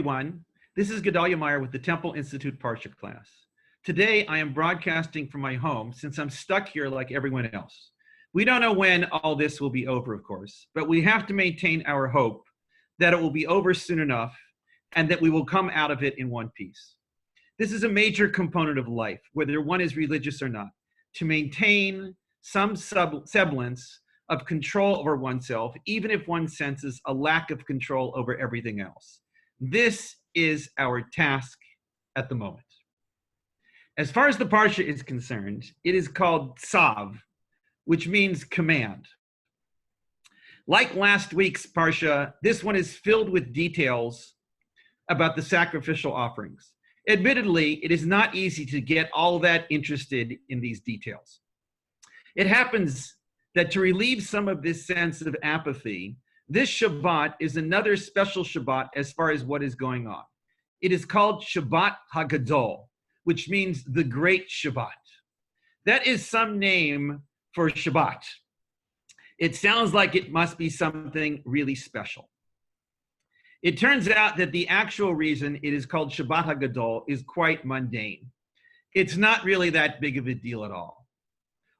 everyone. This is Gedalia Meyer with the Temple Institute Parsha class. Today, I am broadcasting from my home since I'm stuck here like everyone else. We don't know when all this will be over, of course, but we have to maintain our hope that it will be over soon enough and that we will come out of it in one piece. This is a major component of life, whether one is religious or not, to maintain some semblance of control over oneself, even if one senses a lack of control over everything else. This is our task at the moment. As far as the Parsha is concerned, it is called Tzav, which means command. Like last week's Parsha, this one is filled with details about the sacrificial offerings. Admittedly, it is not easy to get all that interested in these details. It happens that to relieve some of this sense of apathy, this Shabbat is another special Shabbat as far as what is going on. It is called Shabbat HaGadol, which means the Great Shabbat. That is some name for Shabbat. It sounds like it must be something really special. It turns out that the actual reason it is called Shabbat HaGadol is quite mundane. It's not really that big of a deal at all.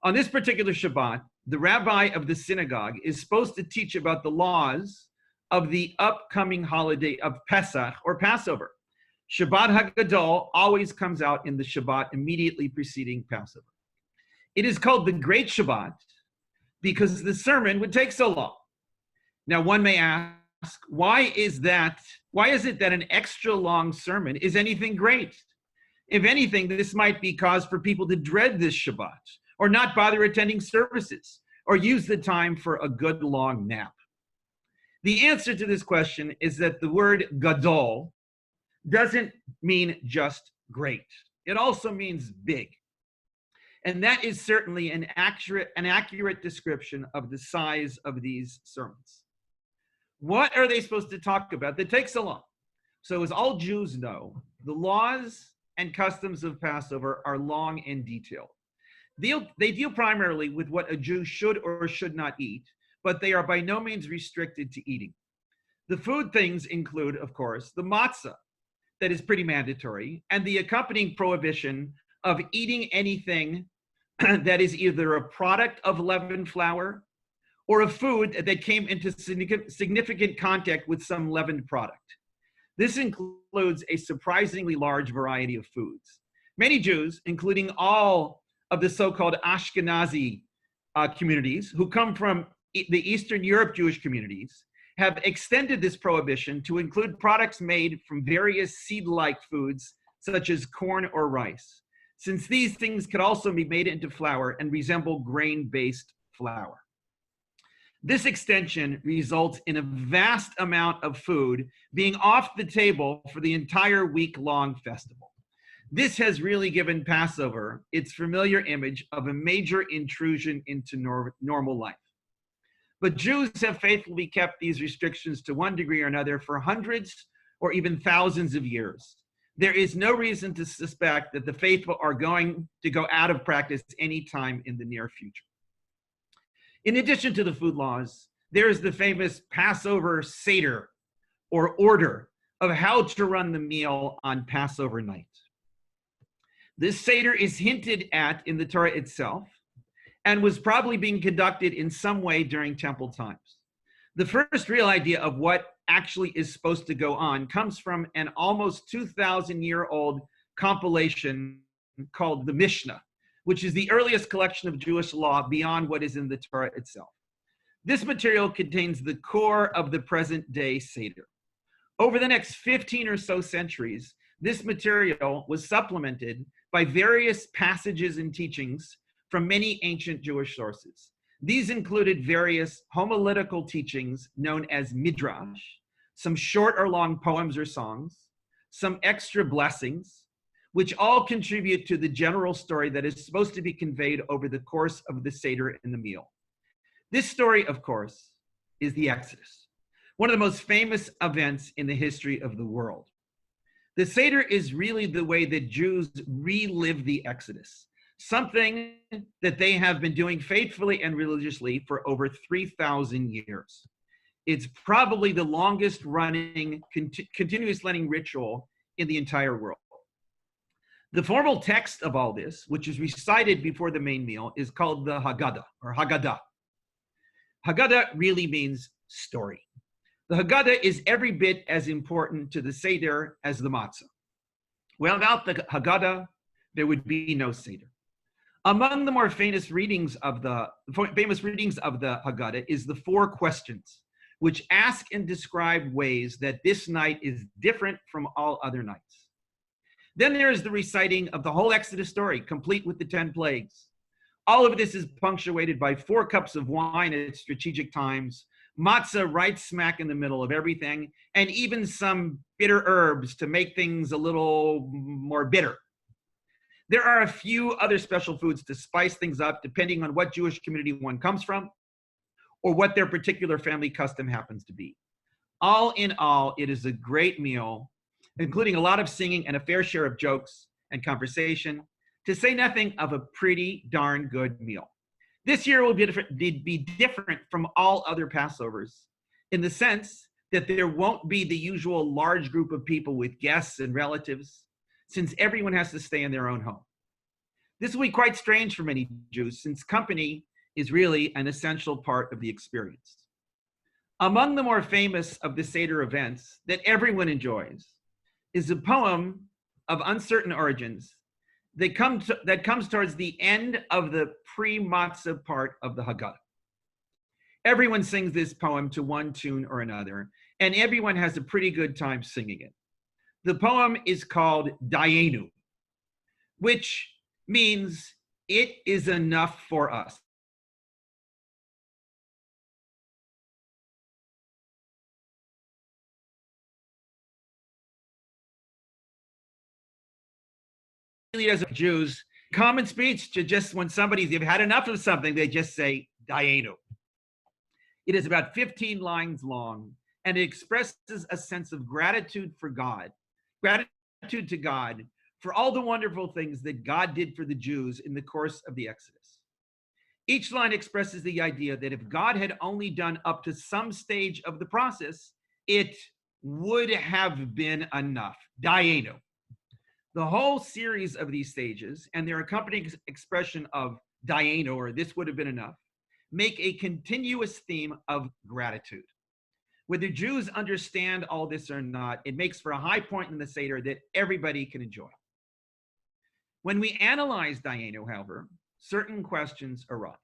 On this particular Shabbat, the rabbi of the synagogue is supposed to teach about the laws of the upcoming holiday of Pesach or Passover. Shabbat HaGadol always comes out in the Shabbat immediately preceding Passover. It is called the Great Shabbat because the sermon would take so long. Now, one may ask, why is it that an extra long sermon is anything great? If anything, this might be cause for people to dread this Shabbat, or not bother attending services, or use the time for a good long nap. The answer to this question is that the word gadol doesn't mean just great. It also means big. And that is certainly an accurate description of the size of these sermons. What are they supposed to talk about that takes so long? So as all Jews know, the laws and customs of Passover are long and detailed. They deal primarily with what a Jew should or should not eat, but they are by no means restricted to eating. The food things include, of course, the matzah, that is pretty mandatory, and the accompanying prohibition of eating anything that is either a product of leavened flour or a food that came into significant contact with some leavened product. This includes a surprisingly large variety of foods. Many Jews, including all of the so-called Ashkenazi communities who come from the Eastern Europe Jewish communities, have extended this prohibition to include products made from various seed-like foods, such as corn or rice, since these things could also be made into flour and resemble grain-based flour. This extension results in a vast amount of food being off the table for the entire week-long festival. This has really given Passover its familiar image of a major intrusion into normal life. But Jews have faithfully kept these restrictions to one degree or another for hundreds or even thousands of years. There is no reason to suspect that the faithful are going to go out of practice anytime in the near future. In addition to the food laws, there is the famous Passover Seder, or order, of how to run the meal on Passover night. This Seder is hinted at in the Torah itself and was probably being conducted in some way during temple times. The first real idea of what actually is supposed to go on comes from an almost 2,000-year-old compilation called the Mishnah, which is the earliest collection of Jewish law beyond what is in the Torah itself. This material contains the core of the present-day Seder. Over the next 15 or so centuries, this material was supplemented by various passages and teachings from many ancient Jewish sources. These included various homiletical teachings known as midrash, some short or long poems or songs, some extra blessings, which all contribute to the general story that is supposed to be conveyed over the course of the Seder and the meal. This story, of course, is the Exodus, one of the most famous events in the history of the world. The Seder is really the way that Jews relive the Exodus, something that they have been doing faithfully and religiously for over 3,000 years. It's probably the longest running continuous lending ritual in the entire world. The formal text of all this, which is recited before the main meal, is called the Haggadah or Haggadah. Haggadah really means story. The Haggadah is every bit as important to the Seder as the matzah. Without the Haggadah, there would be no Seder. Among the more famous readings of the Haggadah is the 4 questions, which ask and describe ways that this night is different from all other nights. Then there is the reciting of the whole Exodus story, complete with the 10 plagues. All of this is punctuated by 4 cups of wine at strategic times, matzah right smack in the middle of everything, and even some bitter herbs to make things a little more bitter. There are a few other special foods to spice things up, depending on what Jewish community one comes from or what their particular family custom happens to be. All in all, it is a great meal, including a lot of singing and a fair share of jokes and conversation, to say nothing of a pretty darn good meal. This year will be different from all other Passovers in the sense that there won't be the usual large group of people with guests and relatives, since everyone has to stay in their own home. This will be quite strange for many Jews, since company is really an essential part of the experience. Among the more famous of the Seder events that everyone enjoys is a poem of uncertain origins that comes towards the end of the pre-matzah part of the Haggadah. Everyone sings this poem to one tune or another, and everyone has a pretty good time singing it. The poem is called Dayenu, which means it is enough for us. As Jews, common speech to just when they've had enough of something, they just say Dayenu. It is about 15 lines long, and it expresses a sense of gratitude for God, gratitude to God for all the wonderful things that God did for the Jews in the course of the Exodus. Each line expresses the idea that if God had only done up to some stage of the process, it would have been enough. Dayenu. The whole series of these stages and their accompanying expression of Dayenu, or this would have been enough, make a continuous theme of gratitude. Whether Jews understand all this or not, it makes for a high point in the Seder that everybody can enjoy. When we analyze Dayenu, however, certain questions arise.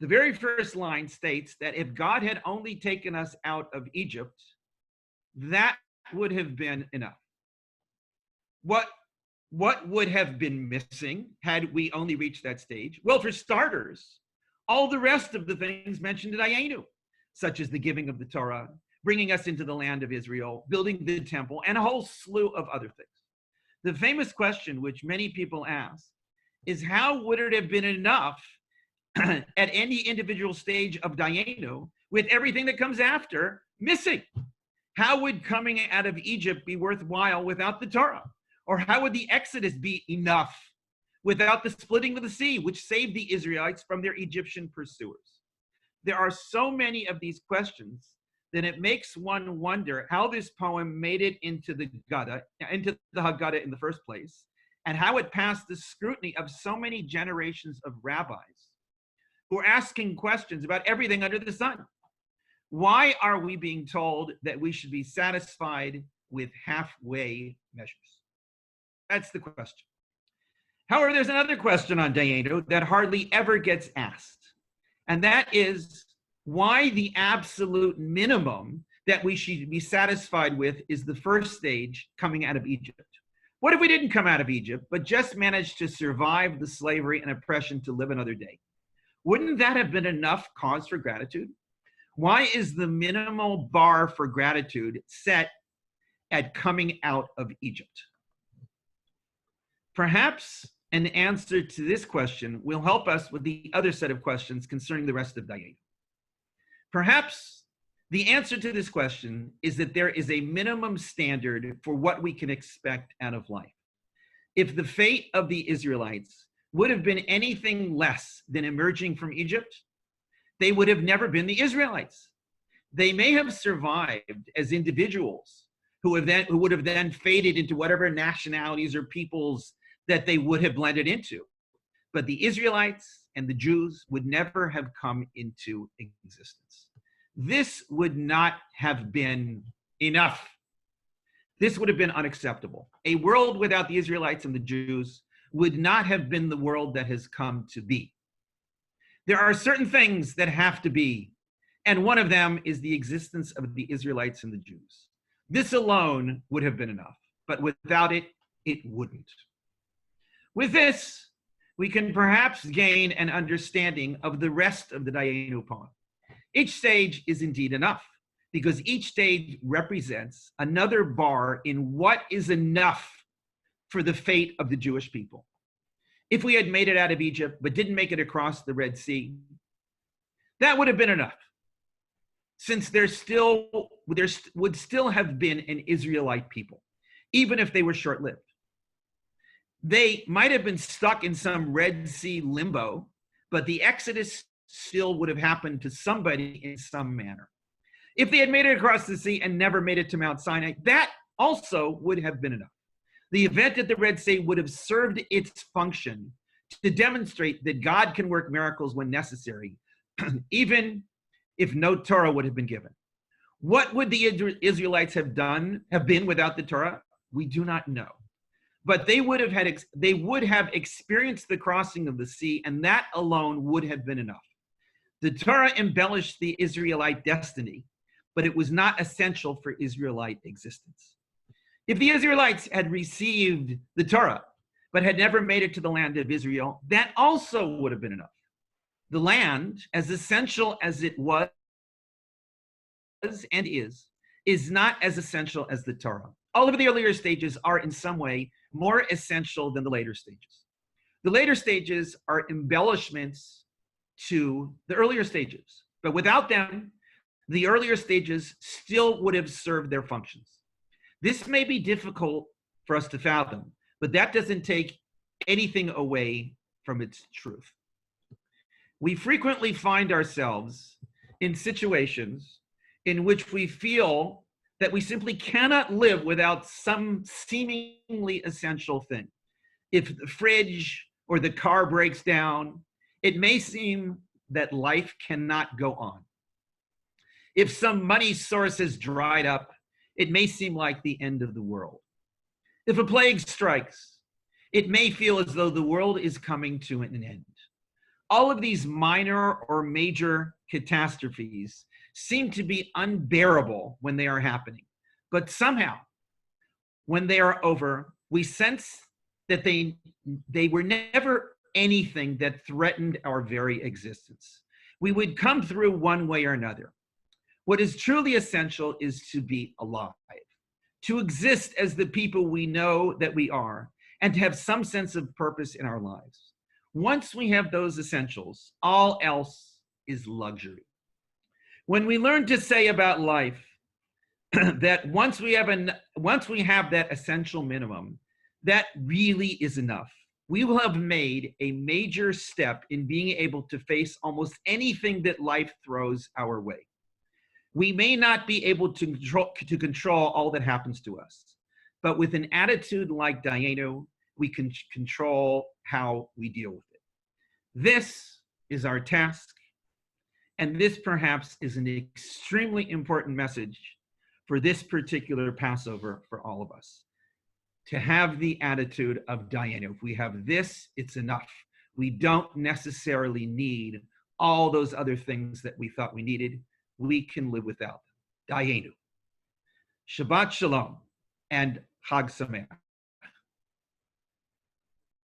The very first line states that if God had only taken us out of Egypt, that would have been enough. What would have been missing had we only reached that stage? Well, for starters, all the rest of the things mentioned in Dayenu, such as the giving of the Torah, bringing us into the land of Israel, building the temple, and a whole slew of other things. The famous question, which many people ask, is how would it have been enough at any individual stage of Dayenu with everything that comes after missing? How would coming out of Egypt be worthwhile without the Torah? Or how would the Exodus be enough without the splitting of the sea, which saved the Israelites from their Egyptian pursuers? There are so many of these questions that it makes one wonder how this poem made it into the Haggadah in the first place, and how it passed the scrutiny of so many generations of rabbis who are asking questions about everything under the sun. Why are we being told that we should be satisfied with halfway measures? That's the question. However, there's another question on Dayenu that hardly ever gets asked, and that is why the absolute minimum that we should be satisfied with is the first stage, coming out of Egypt. What if we didn't come out of Egypt, but just managed to survive the slavery and oppression to live another day? Wouldn't that have been enough cause for gratitude? Why is the minimal bar for gratitude set at coming out of Egypt? Perhaps an answer to this question will help us with the other set of questions concerning the rest of Dayenu. Perhaps the answer to this question is that there is a minimum standard for what we can expect out of life. If the fate of the Israelites would have been anything less than emerging from Egypt, they would have never been the Israelites. They may have survived as individuals who would have then faded into whatever nationalities or peoples that they would have blended into. But the Israelites and the Jews would never have come into existence. This would not have been enough. This would have been unacceptable. A world without the Israelites and the Jews would not have been the world that has come to be. There are certain things that have to be, and one of them is the existence of the Israelites and the Jews. This alone would have been enough, but without it, it wouldn't. With this, we can perhaps gain an understanding of the rest of the Dayenu poem. Each stage is indeed enough, because each stage represents another bar in what is enough for the fate of the Jewish people. If we had made it out of Egypt, but didn't make it across the Red Sea, that would have been enough, since there would still have been an Israelite people, even if they were short-lived. They might have been stuck in some Red Sea limbo, but the Exodus still would have happened to somebody in some manner. If they had made it across the sea and never made it to Mount Sinai, that also would have been enough. The event at the Red Sea would have served its function to demonstrate that God can work miracles when necessary, even if no Torah would have been given. What would the Israelites have been without the Torah? We do not know. But they would have experienced the crossing of the sea, and that alone would have been enough. The Torah embellished the Israelite destiny, but it was not essential for Israelite existence. If the Israelites had received the Torah, but had never made it to the land of Israel, that also would have been enough. The land, as essential as it was and is not as essential as the Torah. All of the earlier stages are in some way more essential than the later stages. The later stages are embellishments to the earlier stages, but without them, the earlier stages still would have served their functions. This may be difficult for us to fathom, but that doesn't take anything away from its truth. We frequently find ourselves in situations in which we feel that we simply cannot live without some seemingly essential thing. If the fridge or the car breaks down, it may seem that life cannot go on. If some money source has dried up, it may seem like the end of the world. If a plague strikes, it may feel as though the world is coming to an end. All of these minor or major catastrophes seem to be unbearable when they are happening. But somehow, when they are over, we sense that they were never anything that threatened our very existence. We would come through one way or another. What is truly essential is to be alive, to exist as the people we know that we are, and to have some sense of purpose in our lives. Once we have those essentials, all else is luxury. When we learn to say about life that once we have that essential minimum, that really is enough, we will have made a major step in being able to face almost anything that life throws our way. We may not be able to control all that happens to us, but with an attitude like Dayenu, we can control how we deal with it. This is our task, and this perhaps is an extremely important message for this particular Passover for all of us. To have the attitude of Dayenu. If we have this, it's enough. We don't necessarily need all those other things that we thought we needed. We can live without them. Dayenu. Shabbat Shalom and Chag Sameach.